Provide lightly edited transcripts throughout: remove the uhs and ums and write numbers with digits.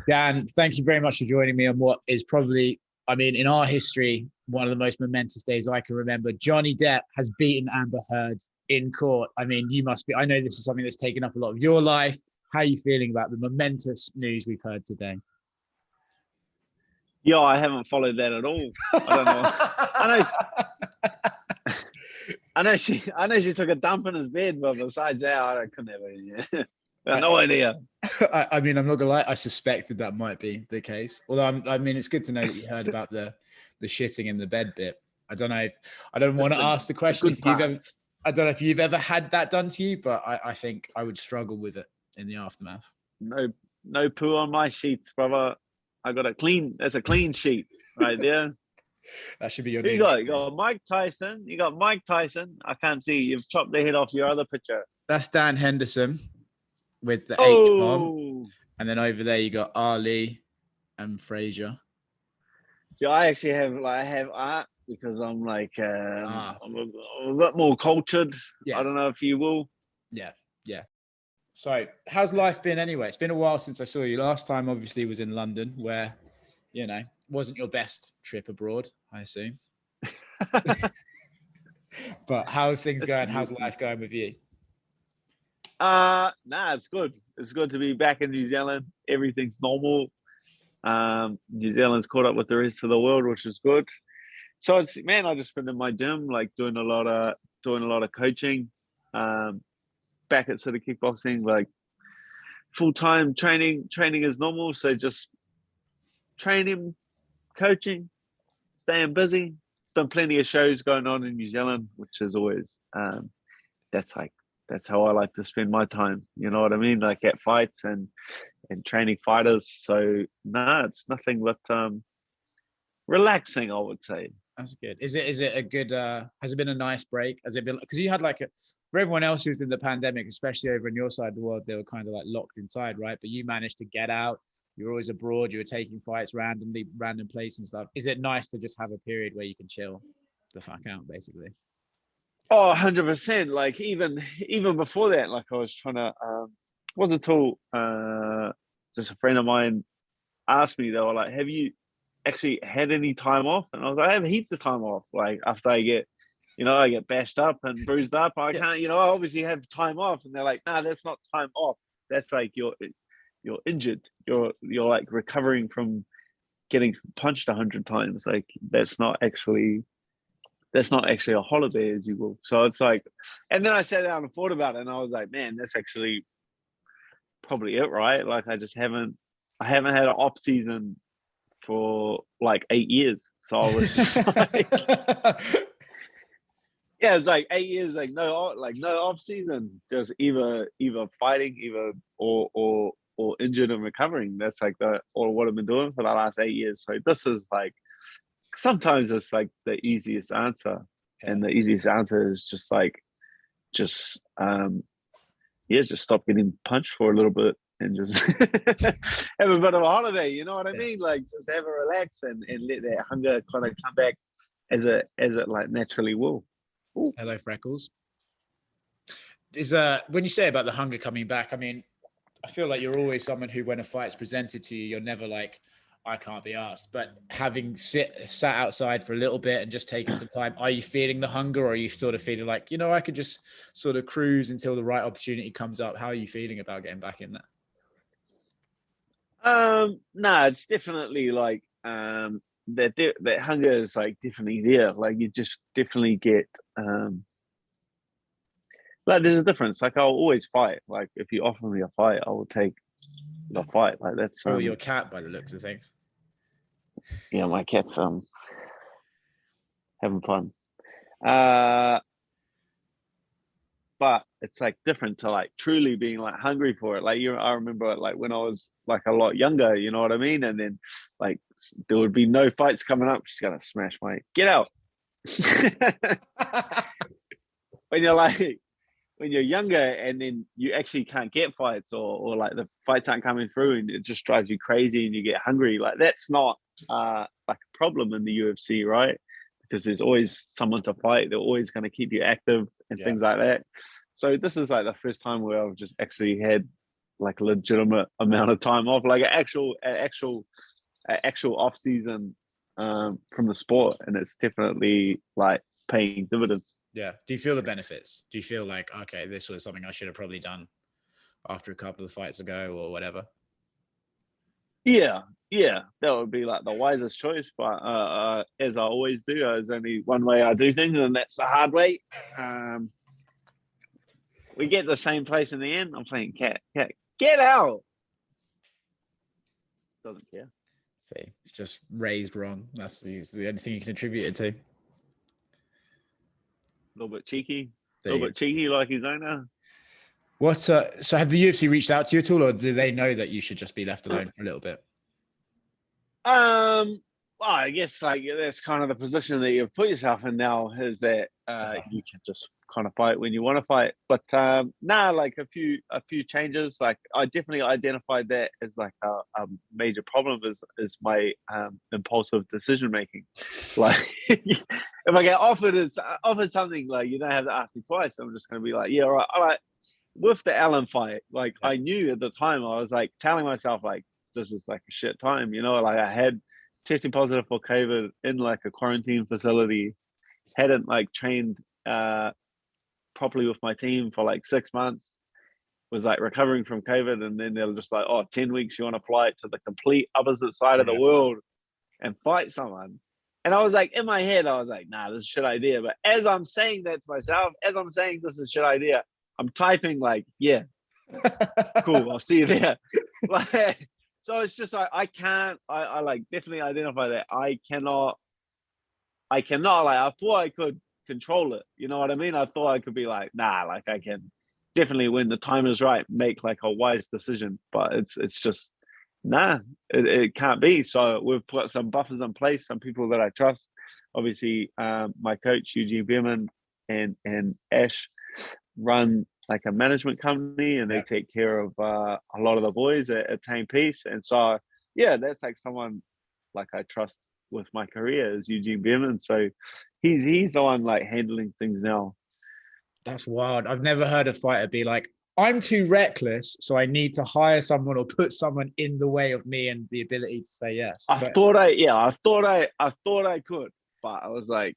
Dan, thank you very much for joining me on what is probably, I mean, in our history, one of the most momentous days I can remember. Johnny Depp has beaten Amber Heard in court. I mean, you must be, I know this is something that's taken up a lot of your life. How are you feeling about the momentous news we've heard today? Yeah, I haven't followed that at all. I don't know. I know she took a dump in his bed, but besides that, I couldn't have any. No idea. I mean, I'm not gonna lie. I suspected that might be the case. Although, I mean, it's good to know that you heard about the shitting in the bed bit. I don't know. I don't want to ask the question if you've ever. I don't know if you've ever had that done to you, but I think I would struggle with it in the aftermath. No poo on my sheets, brother. I got that's a clean sheet right there. That should be your Who name. you got Mike Tyson. You got Mike Tyson. I can't see. You've chopped the head off your other picture. That's Dan Henderson with the H bomb. And then over there you got Ali and Fraser. So I actually have art because I'm like I'm a bit more cultured. Yeah. I don't know if you will. Yeah. So how's life been anyway? It's been a while since I saw you. Last time obviously was in London, where, you know, wasn't your best trip abroad, I assume. But how are things going? How's life going with you? Nah, it's good. It's good to be back in New Zealand. Everything's normal. New Zealand's caught up with the rest of the world, which is good. So I just been in my gym, like doing a lot of coaching. Back at sort of kickboxing, like full-time training is normal. So just training, coaching, staying busy. Done plenty of shows going on in New Zealand, which is always that's how I like to spend my time. You know what I mean? Like at fights and training fighters. So it's nothing but relaxing, I would say. That's good. Is it a good has it been a nice break? Has it been, because you had like for everyone else who's in the pandemic, especially over on your side of the world, they were kind of like locked inside, right? But you managed to get out. You were always abroad. You were taking fights randomly, random places and stuff. Is it nice to just have a period where you can chill the fuck out, basically? Oh, 100%. Like even before that, like I was trying to wasn't until just a friend of mine asked me, they were like, have you actually had any time off? And I was like, I have heaps of time off. Like after I get bashed up and bruised up, I can't, I obviously have time off. And they're like, nah, that's not time off. That's like you're injured. You're like recovering from getting punched 100 times. Like that's not actually a holiday, as you will. So it's like, and then I sat down and thought about it, and I was like, man, that's actually probably it, right? Like I haven't had an off season for like 8 years. So I was just like, yeah, it's like 8 years, like no off season, just either fighting, or injured and recovering. That's like all what I've been doing for the last 8 years. So this is like, sometimes it's like the easiest answer, and the easiest answer is just stop getting punched for a little bit and just have a bit of a holiday. You know what I mean? Like just have a relax and let that hunger kind of come back as it like naturally will. Ooh. Hello, Freckles. Is when you say about the hunger coming back, I mean, I feel like you're always someone who, when a fight's presented to you, you're never like, I can't be asked. But having sat outside for a little bit and just taking some time, are you feeling the hunger, or are you sort of feeling like, I could just sort of cruise until the right opportunity comes up? How are you feeling about getting back in there? No, it's definitely like that hunger is like definitely there. Like you just definitely get like there's a difference. Like I'll always fight. Like if you offer me a fight, I will take the fight. Like that's your cat, by the looks of things. Yeah, my cat's having fun. But it's like different to like truly being like hungry for it. Like I remember like when I was like a lot younger, you know what I mean? And then like there would be no fights coming up. She's gonna smash my get out. When you're younger and then you actually can't get fights, or like the fights aren't coming through and it just drives you crazy and you get hungry. Like that's not like a problem in the UFC, right? Because there's always someone to fight. They're always going to keep you active and things like that. So this is like the first time where I've just actually had like a legitimate amount of time off, like an actual off season from the sport, and it's definitely like paying dividends. Yeah. Do you feel the benefits? Do you feel like, okay, this was something I should have probably done after a couple of fights ago or whatever? Yeah, that would be like the wisest choice. But as I always do, there's only one way I do things, and that's the hard way. We get the same place in the end. I'm playing cat, get out. Doesn't care. See, just raised wrong. That's the only thing you can attribute it to. A little bit cheeky, There like his owner. What? So have the UFC reached out to you at all, or do they know that you should just be left alone for a little bit? Well, I guess like that's kind of the position that you've put yourself in now, is that you can just kind of fight when you want to fight. But like a few changes. Like I definitely identified that as like a major problem is my impulsive decision making. Like if I get offered something, like you don't have to ask me twice. I'm just going to be like, yeah, all right. With the Allen fight, like I knew at the time, I was like telling myself like, this is like a shit time, like I had testing positive for COVID in like a quarantine facility, hadn't like trained properly with my team for like 6 months, was like recovering from COVID, and then they're just like, 10 weeks, you want to fly to the complete opposite side of the world and fight someone. And I was like, in my head, I was like, nah, this is a shit idea. But as I'm saying that to myself, as I'm saying this is a shit idea, I'm typing like, yeah, cool, I'll see you there. Like, so it's just like I like definitely identify that I cannot like I thought I could control it. You know what I mean? I thought I could be like, nah, like I can definitely when the time is right, make like a wise decision. But it's just nah, it can't be. So we've put some buffers in place, some people that I trust. Obviously, my coach Eugene Bierman and Ash run like a management company, and they take care of a lot of the boys at Tame Peace. And so, yeah, that's like someone like I trust with my career is Eugene Bierman. So he's the one like handling things now. That's wild. I've never heard a fighter be like, I'm too reckless, so I need to hire someone or put someone in the way of me and the ability to say yes. I thought I could, but I was like,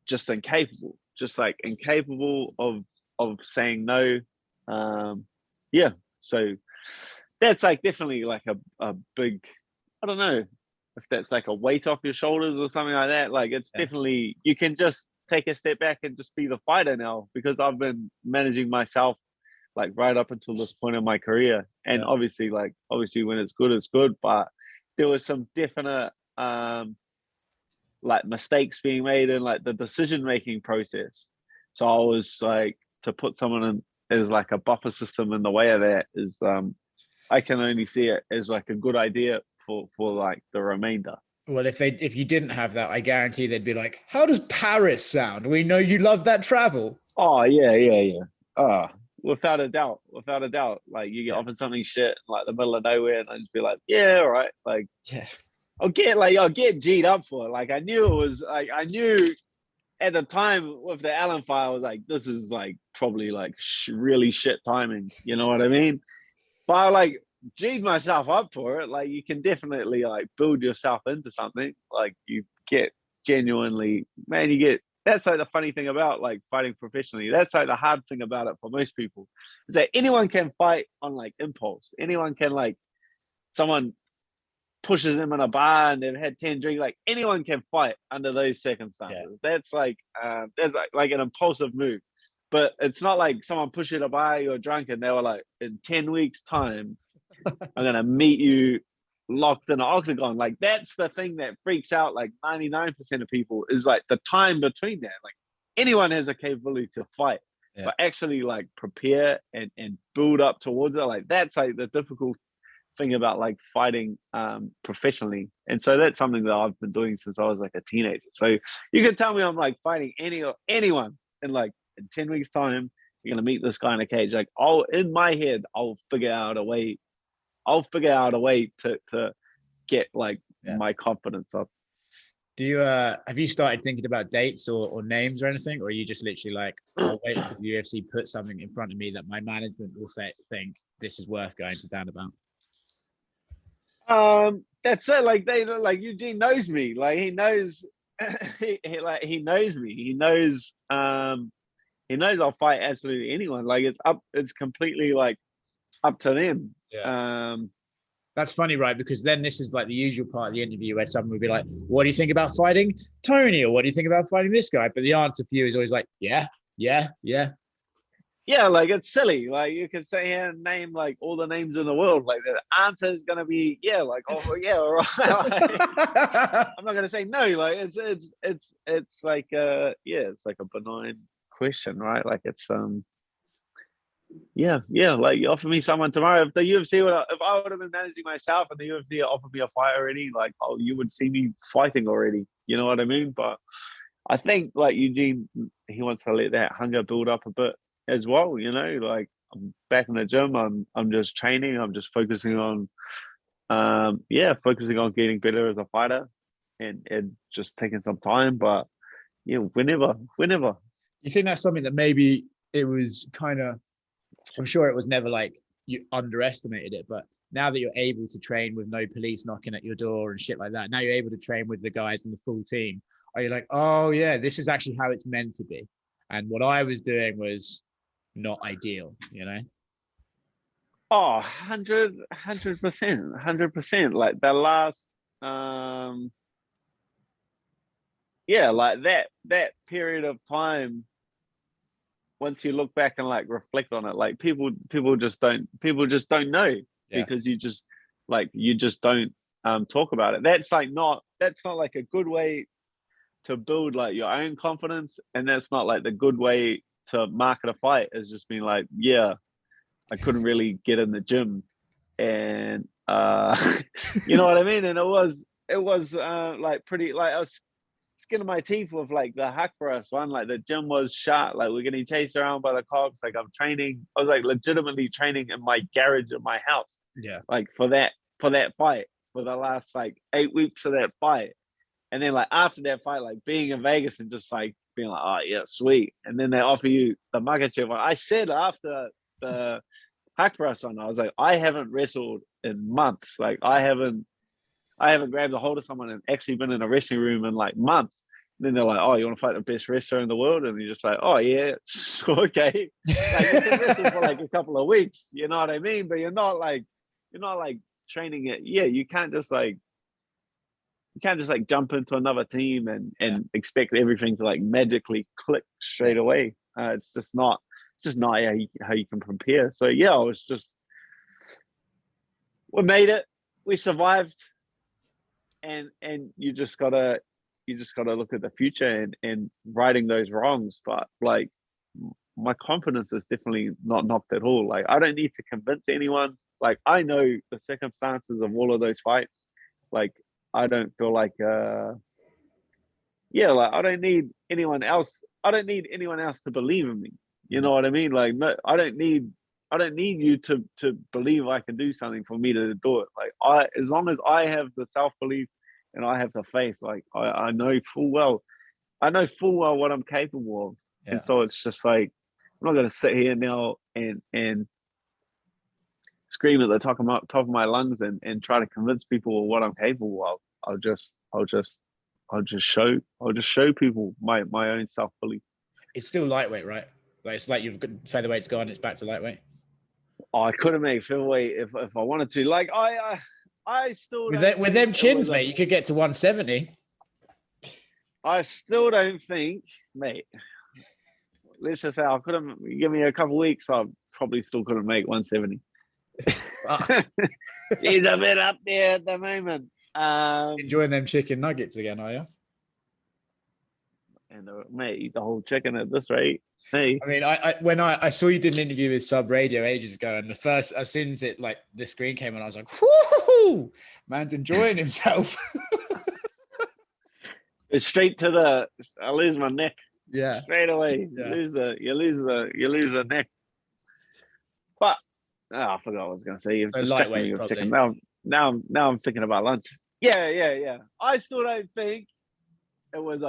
just incapable. Just like incapable of saying no. Yeah, so that's like definitely like a big, I don't know if that's like a weight off your shoulders or something like that. Like it's definitely, you can just take a step back and just be the fighter now, because I've been managing myself like right up until this point in my career. And obviously when it's good, but there was some definite like mistakes being made in like the decision making process. So I was like, to put someone in as like a buffer system in the way of that is I can only see it as like a good idea for like the remainder. Well, if you didn't have that, I guarantee they'd be like, how does Paris sound? We know you love that travel. Oh yeah. Without a doubt. Like you get offered something shit in like the middle of nowhere, and I just be like, yeah, all right. Like, yeah. I'll get G'd up for it. Like I knew at the time with the Allen fight, I was like, this is like probably like really shit timing. You know what I mean? But I like G'd myself up for it. Like you can definitely like build yourself into something. Like you get genuinely, man, that's like the funny thing about like fighting professionally. That's like the hard thing about it for most people, is that anyone can fight on like impulse. Anyone can, like, someone pushes them in a bar and they've had 10 drinks, like anyone can fight under those circumstances. That's like like an impulsive move. But it's not like someone pushed you to a bar, you're drunk, and they were like, in 10 weeks time I'm gonna meet you locked in an octagon. Like that's the thing that freaks out like 99% of people, is like the time between that. Like anyone has a capability to fight, but actually like prepare and build up towards it, like that's like the difficult thing about like fighting professionally. And so that's something that I've been doing since I was like a teenager. So you can tell me I'm like fighting anyone, and like in 10 weeks time you're gonna meet this guy in a cage. Like in my head I'll figure out a way to get like my confidence up. Do you have you started thinking about dates or names or anything, or are you just literally like, I'll wait until the UFC put something in front of me that my management will think this is worth going to Dan about? That's it. Like Eugene knows me. Like he knows, he knows me. He knows I'll fight absolutely anyone. Like it's completely like up to them. Yeah. That's funny, right? Because then this is like the usual part of the interview where someone would be like, what do you think about fighting Tony? Or what do you think about fighting this guy? But the answer for you is always like, yeah. Yeah, like it's silly. Like you can say here and name like all the names in the world. Like the answer is gonna be yeah, like oh yeah, all right. I'm not gonna say no. Like it's like yeah, it's like a benign question, right? Like it's yeah, like you offer me someone tomorrow. If the UFC if I would have been managing myself and the UFC offered me a fight already, like oh, you would see me fighting already. You know what I mean? But I think like Eugene, he wants to let that hunger build up a bit as well. You know, like I'm back in the gym. I'm just training. I'm just focusing on focusing on getting better as a fighter, and just taking some time. But yeah, whenever. You think that's something that maybe it was kind of, I'm sure it was never like you underestimated it, but now that you're able to train with no police knocking at your door and shit like that, now you're able to train with the guys and the full team. Are you like, oh yeah, this is actually how it's meant to be? And what I was doing was not ideal, you know? Oh, 100%. Like the last, like that period of time, once you look back and like reflect on it, like people just don't know because you just don't talk about it. That's not like a good way to build like your own confidence, and that's not like the good way to market a fight. Is just being like, yeah, I couldn't really get in the gym, and you know what I mean. And it was like pretty like I was skin of my teeth with like the hack for us one. Like the gym was shut. Like we're getting chased around by the cops. Like I'm training. I was like legitimately training in my garage of my house. Yeah. Like for that fight, for the last like 8 weeks of that fight. And then like after that fight, like being in Vegas and just like being like, oh yeah, sweet. And then they offer you the Makachev one. I said after the hack press one, I was like, I haven't wrestled in months. Like I haven't grabbed a hold of someone and actually been in a wrestling room in like months. And then they're like, oh, you want to fight the best wrestler in the world? And you're just like, oh yeah, okay. Like you can wrestle for like a couple of weeks, you know what I mean? But you're not like training it. Yeah, you can't just like jump into another team and expect everything to like magically click straight away. It's just not how you can prepare. So yeah, I was just, we made it, we survived, and you just gotta look at the future and righting those wrongs. But like my confidence is definitely not knocked at all. Like I don't need to convince anyone. Like I know the circumstances of all of those fights. Like I don't feel like like I don't need anyone else. I don't need anyone else to believe in me. You know what I mean? Like no, I don't need you to believe I can do something for me to do it. Like as long as I have the self-belief and I have the faith, like I know full well what I'm capable of. Yeah. And so it's just like I'm not gonna sit here now and scream at the top of my lungs and try to convince people of what I'm capable of. I'll just show people my own self-belief. It's still lightweight, right? Like it's like you've got featherweight's gone, it's back to lightweight. Oh, I could have made featherweight if I wanted to. Like I still with them chins, mate, you could get to 170. I still don't think, mate. Let's just say I could have give me a couple of weeks. I probably still couldn't make 170. He's a bit up there at the moment. Enjoying them chicken nuggets again, are you? And mate, eat the whole chicken at this rate. Hey, I mean, when I saw you did an interview with Sub Radio ages ago, and as soon as it like the screen came on, I was like, "Whoo, man's enjoying himself." It's straight to I lose my neck. Yeah, straight away. Yeah. You lose the neck. But I forgot what I was going to say. You've distracted me with chicken. Now I'm thinking about lunch. Yeah. I still don't think it was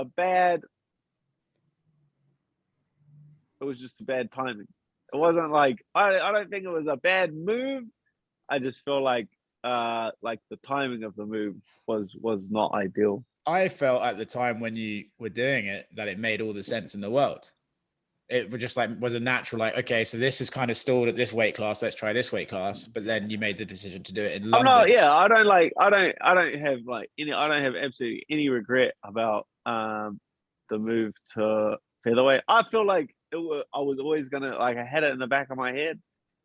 just a bad timing. It wasn't like I don't think it was a bad move. I just feel like the timing of the move was not ideal. I felt at the time when you were doing it that it made all the sense in the world. It was just like was a natural, like, okay, so this is kind of stalled at this weight class. Let's try this weight class. But then you made the decision to do it in London. I don't have absolutely any regret about the move to featherweight. I feel like I was always gonna, like, I had it in the back of my head,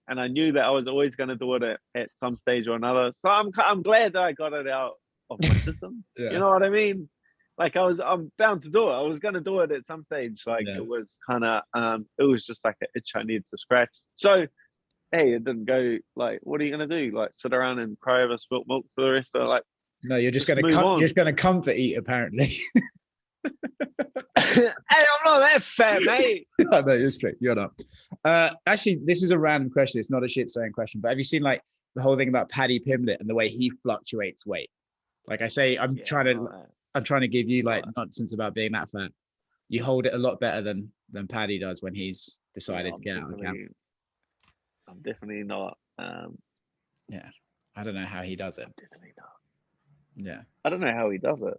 and I knew that I was always gonna do it at some stage or another. So I'm glad that I got it out of my system. Yeah. You know what I mean? Like I'm bound to do it. I was gonna do it at some stage. Like It was kind of it was just like an itch I needed to scratch. So hey, it didn't go. Like, what are you gonna do? Like, sit around and cry over spilt milk for the rest of the, like? No, you're just gonna comfort eat, apparently. Hey, I'm not that fat, mate. No, you're straight. You're not. Actually, this is a random question. It's not a shit saying question, but have you seen like the whole thing about Paddy Pimblett and the way he fluctuates weight? Like I say, I'm trying to give you like nonsense about being that fat. You hold it a lot better than Paddy does when he's decided to get out of camp. I'm definitely not. Yeah, I don't know how he does it. I'm definitely not. Yeah, I don't know how he does it.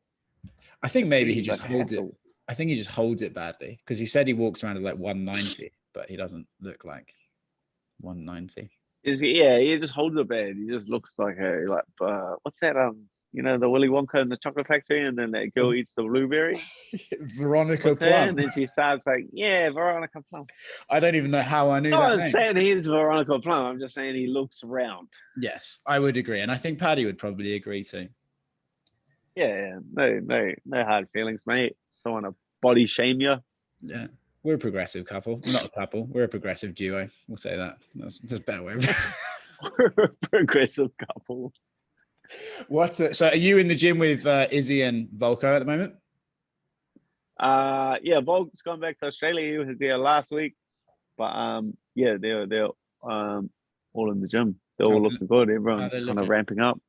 I think maybe he just holds it. I think he just holds it badly because he said he walks around at like 190, but he doesn't look like 190. He just holds it bad. He just looks like what's that? The Willy Wonka in the chocolate factory, and then that girl eats the blueberry. Veronica Plum. And then she starts like, yeah, Veronica Plum. I don't even know how I knew that. I'm not saying he's Veronica Plum. I'm just saying he looks round. Yes, I would agree, and I think Paddy would probably agree too. Yeah, no hard feelings, mate. Don't want to body shame you. Yeah, we're a progressive couple. We're not a couple. We're a progressive duo. We'll say that. That's a better way. We're a progressive couple. So are you in the gym with Izzy and Volko at the moment? Yeah, Volk's gone back to Australia. He was there last week. But yeah, they're all in the gym. They're all looking good. Everyone's kind of ramping up.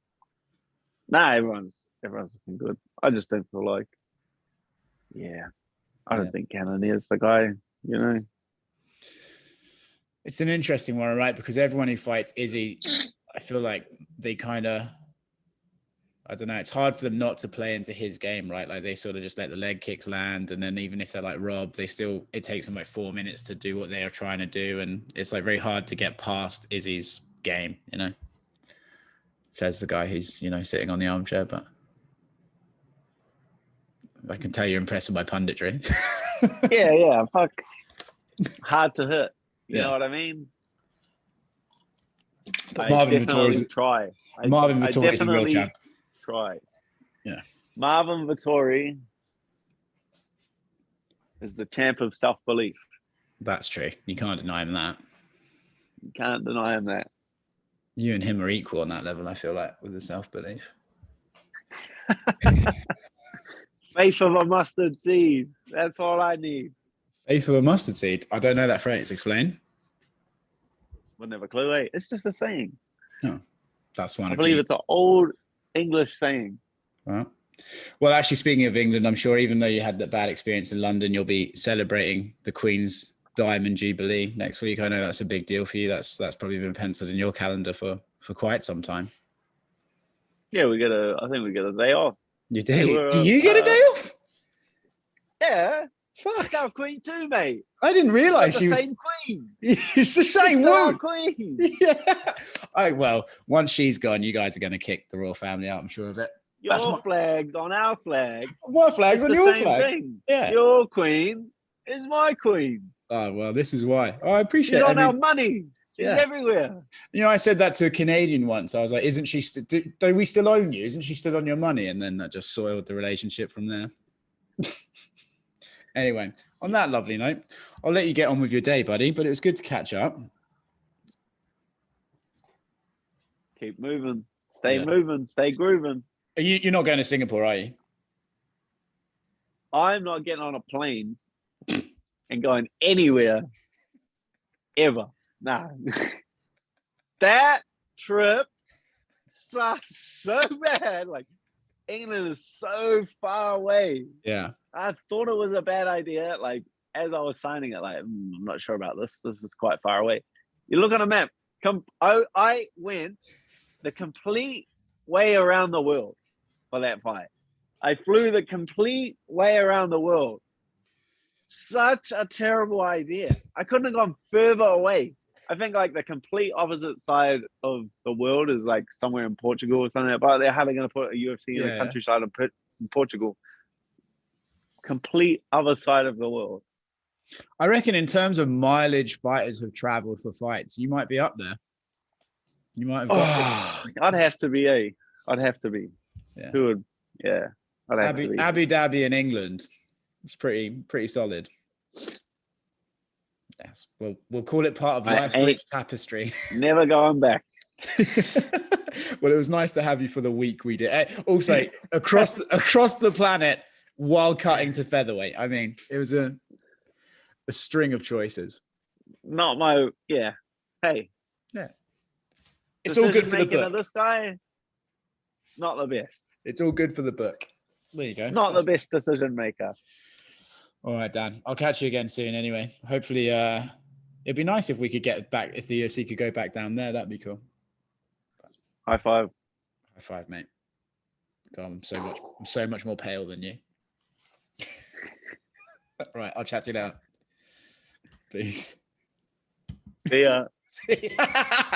Nah, everyone's looking good. I just don't feel like, I don't think Cannonier's the guy, you know. It's an interesting one, right? Because everyone who fights Izzy, I feel like they kind of, I don't know, it's hard for them not to play into his game, right? Like they sort of just let the leg kicks land. And then even if they're like robbed, it takes them like 4 minutes to do what they are trying to do. And it's like very hard to get past Izzy's game, you know, says the guy who's, sitting on the armchair, but I can tell you're impressed with my punditry. Yeah, fuck. Hard to hit. You know what I mean? Marvin Vittori's the real champ. Try. Yeah. Marvin Vittori is the champ of self-belief. That's true. You can't deny him that. You can't deny him that. You and him are equal on that level, I feel like, with the self-belief. Faith of a mustard seed. That's all I need. Faith of a mustard seed? I don't know that phrase. Explain. Wouldn't have a clue, eh? It's just a saying. Oh, that's one. I believe it's an old English saying. Well, actually, speaking of England, I'm sure even though you had that bad experience in London, you'll be celebrating the Queen's Diamond Jubilee next week. I know that's a big deal for you. That's probably been penciled in your calendar for quite some time. Yeah, I think we get a day off. You do? Do you get a day off? Yeah. Fuck. It's our Queen too, mate. I didn't realise she was the same Queen. It's the same woman. Queen. Yeah. Well, once she's gone, you guys are going to kick the royal family out. I'm sure of it. Your flag's on our flag. My flag's on your flag. Thing. Yeah. Your queen is my queen. Oh well, this is why. I appreciate. She's on our money. She's everywhere. I said that to a Canadian once. I was like, "Isn't she? Do we still own you? Isn't she still on your money?" And then that just soiled the relationship from there. Anyway, on that lovely note, I'll let you get on with your day, buddy. But it was good to catch up. Keep moving. Stay moving. Stay grooving. You're not going to Singapore, are you? I'm not getting on a plane and going anywhere ever. Nah. That trip sucks so bad. Like, England is so far away. Yeah. I thought it was a bad idea. Like, as I was signing it, like, I'm not sure about this. This is quite far away. You look on a map. I went the complete way around the world for that fight. I flew the complete way around the world. Such a terrible idea. I couldn't have gone further away. I think like the complete opposite side of the world is like somewhere in Portugal or something. But they're hardly going to put a UFC in the countryside of Portugal. Complete other side of the world. I reckon in terms of mileage fighters have traveled for fights, you might be up there. You might have got I'd have to be. I'd have to be. Yeah. Who would? Yeah. I'd have to be. Abu Dhabi in England. It's pretty solid. Yes. We'll call it part of life's rich tapestry. Never going back. Well, it was nice to have you for the week we did. Also, across the planet while cutting to featherweight. I mean, it was a string of choices. Not my Hey. Yeah. It's all good for the book. Of this guy, not the best. It's all good for the book. There you go. Not the best decision maker. All right, Dan. I'll catch you again soon anyway. Hopefully, it'd be nice if we could get back, if the UFC could go back down there. That'd be cool. High five. High five, mate. God, I'm so much more pale than you. Right, I'll chat to you now. Peace. See ya.